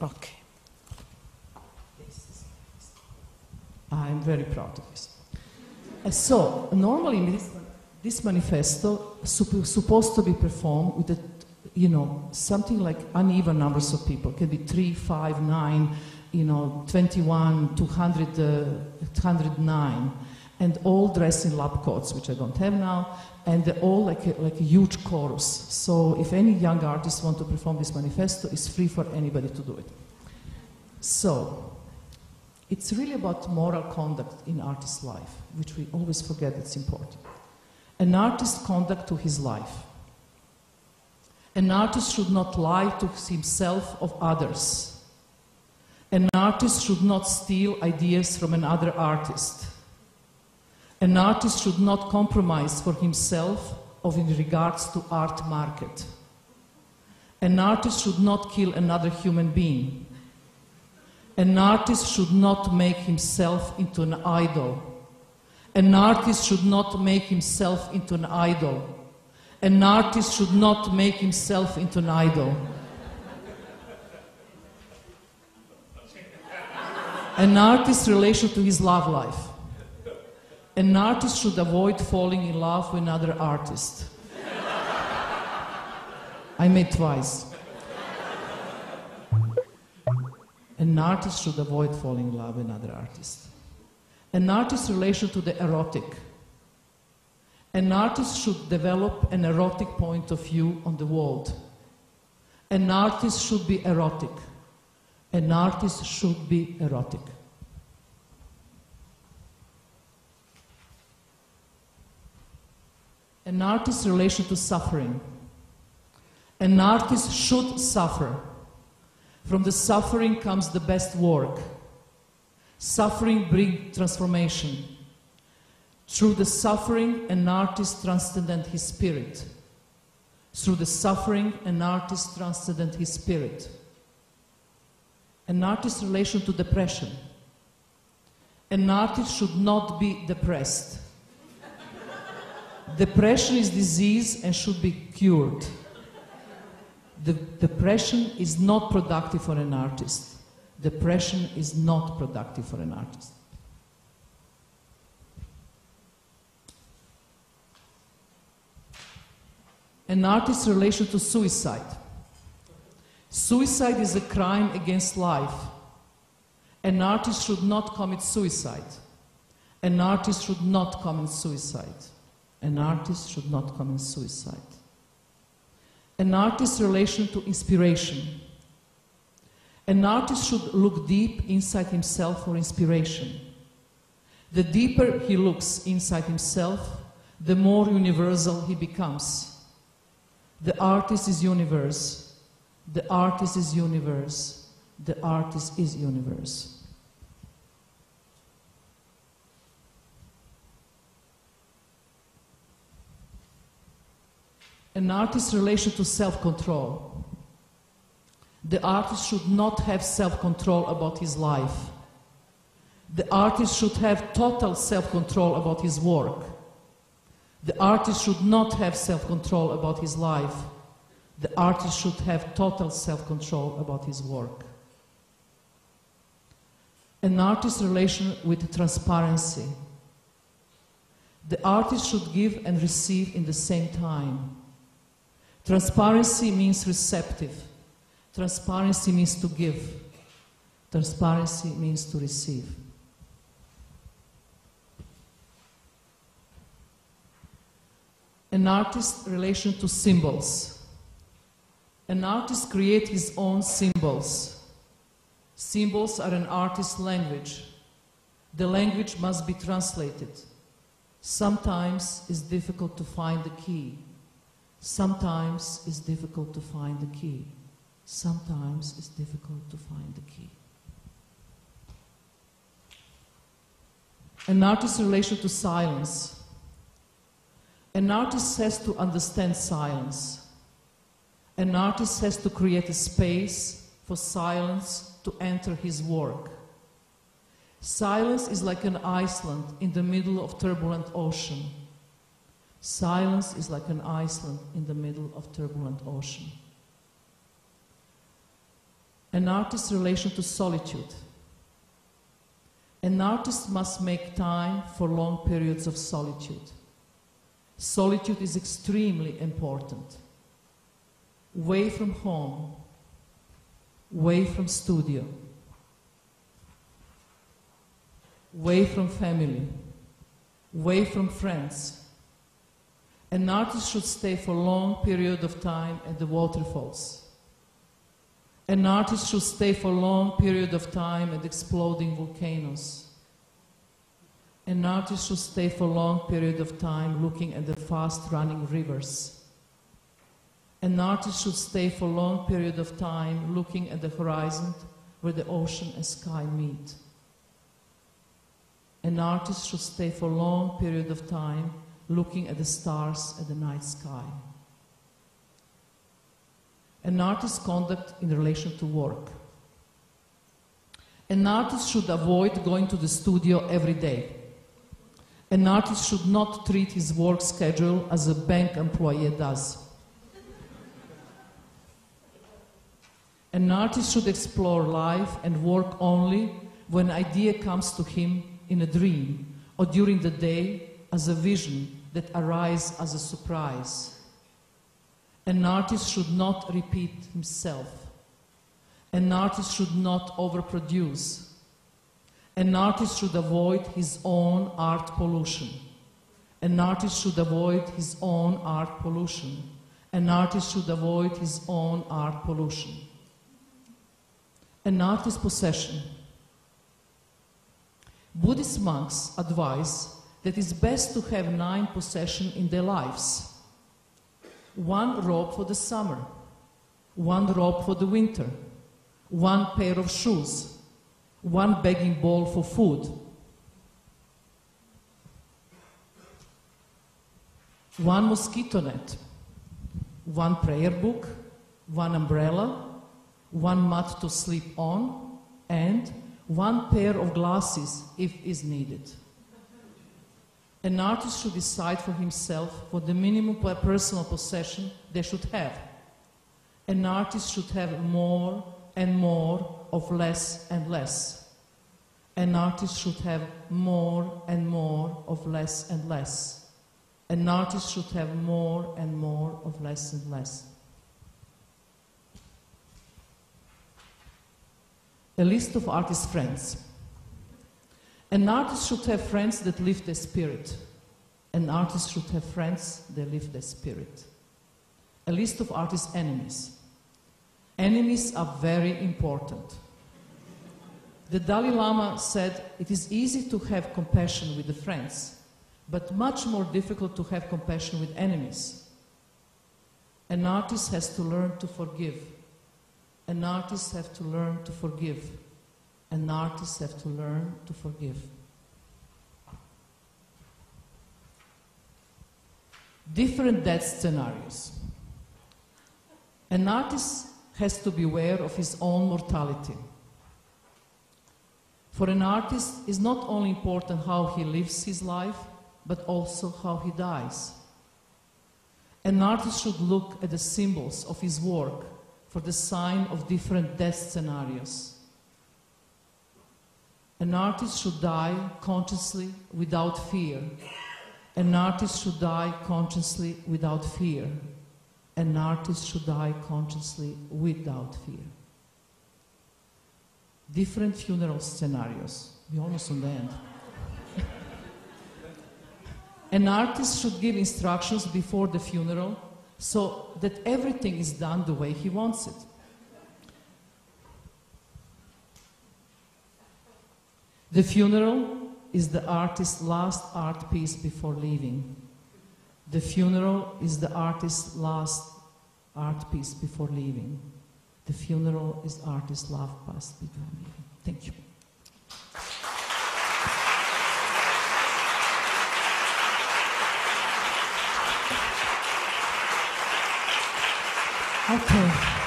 Okay. I'm very proud of this. So, normally this manifesto is supposed to be performed with, something like uneven numbers of people. It can be 3, 5, 9, 21, 200, 209, and all dressed in lab coats, which I don't have now, and they're all like a huge chorus. So if any young artists want to perform this manifesto, it's free for anybody to do it. So, it's really about moral conduct in artist's life, which we always forget it's important. An artist's conduct to his life. An artist should not lie to himself or others. An artist should not steal ideas from another artist. An artist should not compromise for himself or in regards to art market. An artist should not kill another human being. An artist should not make himself into an idol. An artist should not make himself into an idol. An artist should not make himself into an idol. An artist's relation to his love life. An artist should avoid falling in love with another artist. I made twice. An artist should avoid falling in love with another artist. An artist's relation to the erotic. An artist should develop an erotic point of view on the world. An artist should be erotic. An artist should be erotic. An artist's relation to suffering. An artist should suffer. From the suffering comes the best work. Suffering brings transformation. Through the suffering, an artist transcends his spirit. Through the suffering, an artist transcends his spirit. An artist's relation to depression. An artist should not be depressed. Depression is disease and should be cured. The depression is not productive for an artist. Depression is not productive for an artist. An artist's relation to suicide. Suicide is a crime against life. An artist should not commit suicide. An artist should not commit suicide. An artist should not commit suicide. An artist's relation to inspiration. An artist should look deep inside himself for inspiration. The deeper he looks inside himself, the more universal he becomes. The artist is universe. The artist is universe. The artist is universe. An artist's relation to self-control. The artist should not have self-control about his life. The artist should have total self-control about his work. The artist should not have self-control about his life. The artist should have total self-control about his work. An artist's relation with transparency. The artist should give and receive in the same time. Transparency means receptive. Transparency means to give. Transparency means to receive. An artist's relation to symbols. An artist creates his own symbols. Symbols are an artist's language. The language must be translated. Sometimes it's difficult to find the key. Sometimes it's difficult to find the key. Sometimes it's difficult to find the key. An artist's relation to silence. An artist has to understand silence. An artist has to create a space for silence to enter his work. Silence is like an island in the middle of turbulent ocean. Silence is like an island in the middle of turbulent ocean. An artist's relation to solitude. An artist must make time for long periods of solitude. Solitude is extremely important. Away from home, away from studio, away from family, away from friends. An artist should stay for a long period of time at the waterfalls. An artist should stay for a long period of time at exploding volcanoes. An artist should stay for a long period of time looking at the fast-running rivers. An artist should stay for a long period of time looking at the horizon where the ocean and sky meet. An artist should stay for a long period of time looking at the stars at the night sky. An artist's conduct in relation to work. An artist should avoid going to the studio every day. An artist should not treat his work schedule as a bank employee does. An artist should explore life and work only when an idea comes to him in a dream or during the day as a vision that arises as a surprise. An artist should not repeat himself. An artist should not overproduce. An artist should avoid his own art pollution. An artist should avoid his own art pollution. An artist should avoid his own art pollution. An artist's possession. Buddhist monks advise that it's best to have 9 possessions in their lives. 1 robe for the summer, 1 robe for the winter, 1 pair of shoes, 1 begging bowl for food, 1 mosquito net, 1 prayer book, 1 umbrella, 1 mat to sleep on, and 1 pair of glasses if is needed. An artist should decide for himself what the minimum personal possession they should have. An artist should have more and more of less and less. An artist should have more and more of less and less. An artist should have more and more of less and less. A list of artist friends. An artist should have friends that lift their spirit. An artist should have friends that lift their spirit. A list of artist enemies. Enemies are very important. The Dalai Lama said it is easy to have compassion with the friends, but much more difficult to have compassion with enemies. An artist has to learn to forgive. An artist has to learn to forgive. An artist has to learn to forgive. Different death scenarios. An artist has to be aware of his own mortality. For an artist, it's not only important how he lives his life, but also how he dies. An artist should look at the symbols of his work for the sign of different death scenarios. An artist should die consciously without fear. An artist should die consciously without fear. An artist should die consciously without fear. Different funeral scenarios. We're almost on the end. An artist should give instructions before the funeral so that everything is done the way he wants it. The funeral is the artist's last art piece before leaving. The funeral is the artist's last art piece before leaving. The funeral is artist's last piece before leaving. Thank you. Okay.